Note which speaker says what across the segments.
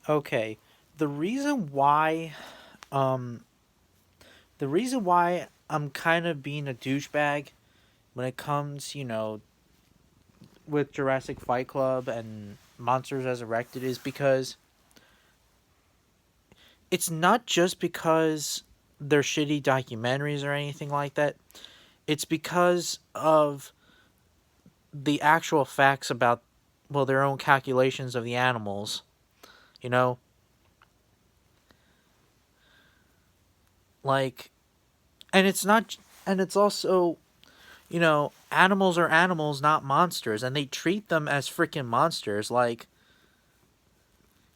Speaker 1: Okay. The reason why um the reason why I'm kind of being a douchebag when it comes, with Jurassic Fight Club and Monsters Resurrected is because it's not just because they're shitty documentaries or anything like that. It's because of the actual facts about, well, their own calculations of the animals, you know? Like, and it's not, and it's also, animals are animals, not monsters, and they treat them as freaking monsters. Like,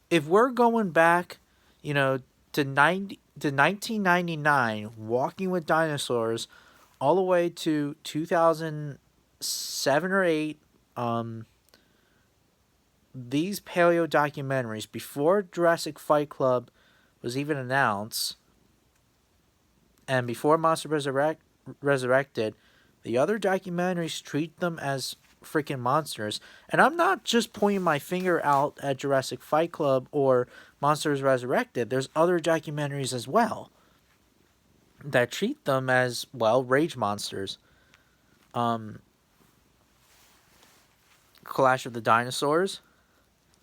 Speaker 1: if we're going back, you know, to 1999, walking with dinosaurs, all the way to 2007 or 8, um, these paleo documentaries before Jurassic Fight Club was even announced, and before Resurrected, the other documentaries treat them as freaking monsters. And I'm not just pointing my finger out at Jurassic Fight Club or Monsters Resurrected. There's other documentaries as well that treat them as, well, rage monsters. Um, Clash of the Dinosaurs.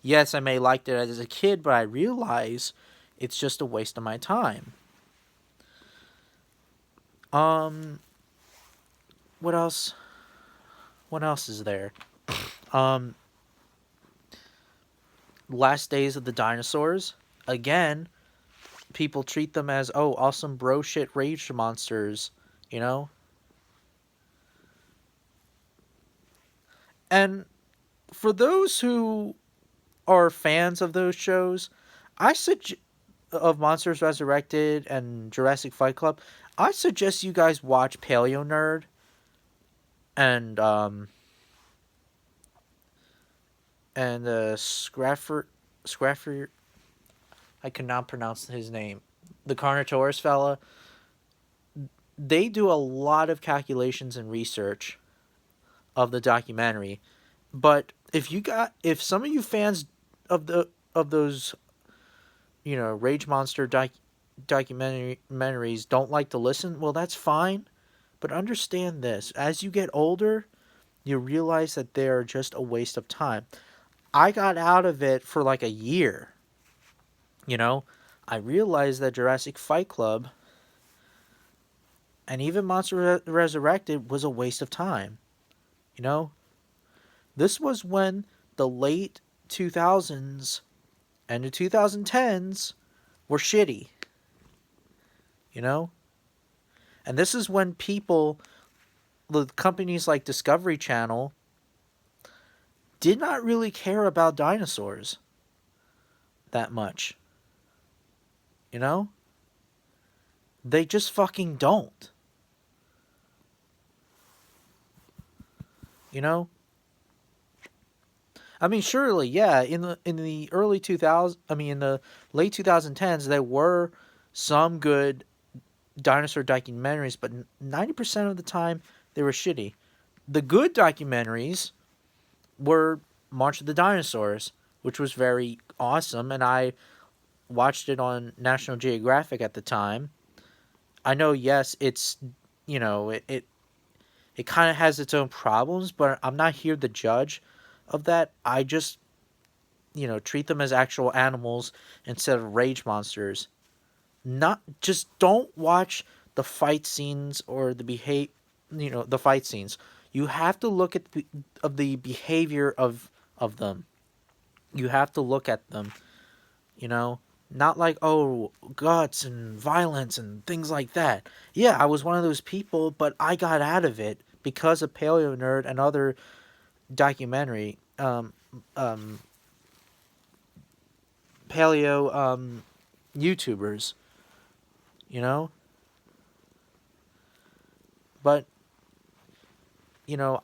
Speaker 1: Yes, I may liked it as a kid, but I realize it's just a waste of my time. Um, what else? What else is there? Um, Last Days of the Dinosaurs. Again, people treat them as, oh, awesome bro shit rage monsters, you know? And for those who are fans of those shows, I suggest of Monsters Resurrected and Jurassic Fight Club, I suggest you guys watch Paleo Nerd and Scraffer. I cannot pronounce his name. The Carnotaurus fella. They do a lot of calculations and research of the documentary. But if some of you fans of those, Rage Monster documentaries don't like to listen, well, that's fine. But understand this: as you get older, you realize that they are just a waste of time. I got out of it for like a year. You know, I realized that Jurassic Fight Club and even Resurrected was a waste of time. You know, this was when the late 2000s and the 2010s were shitty. You know, and this is when the companies like Discovery Channel, did not really care about dinosaurs that much. You know, they just fucking don't. You know, I mean, surely, yeah. In the early 2000s, I mean, in the late 2010s, there were some good dinosaur documentaries, but 90% of the time they were shitty. The good documentaries were March of the Dinosaurs, which was very awesome, and I watched it on National Geographic at the time. I know, yes, it's it kind of has its own problems, but I'm not here to judge of that. I just treat them as actual animals instead of rage monsters. Not just don't watch the fight scenes or the fight scenes. You have to look at the behavior of them. You have to look at them, you know, not like, oh, guts and violence and things like that. Yeah, I was one of those people, but I got out of it because of Paleo Nerd and other documentary um paleo YouTubers, you know? But,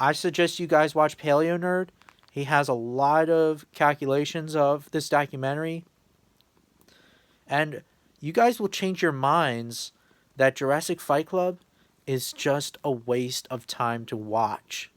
Speaker 1: I suggest you guys watch Paleo Nerd. He has a lot of calculations of this documentary, and you guys will change your minds that Jurassic Fight Club is just a waste of time to watch.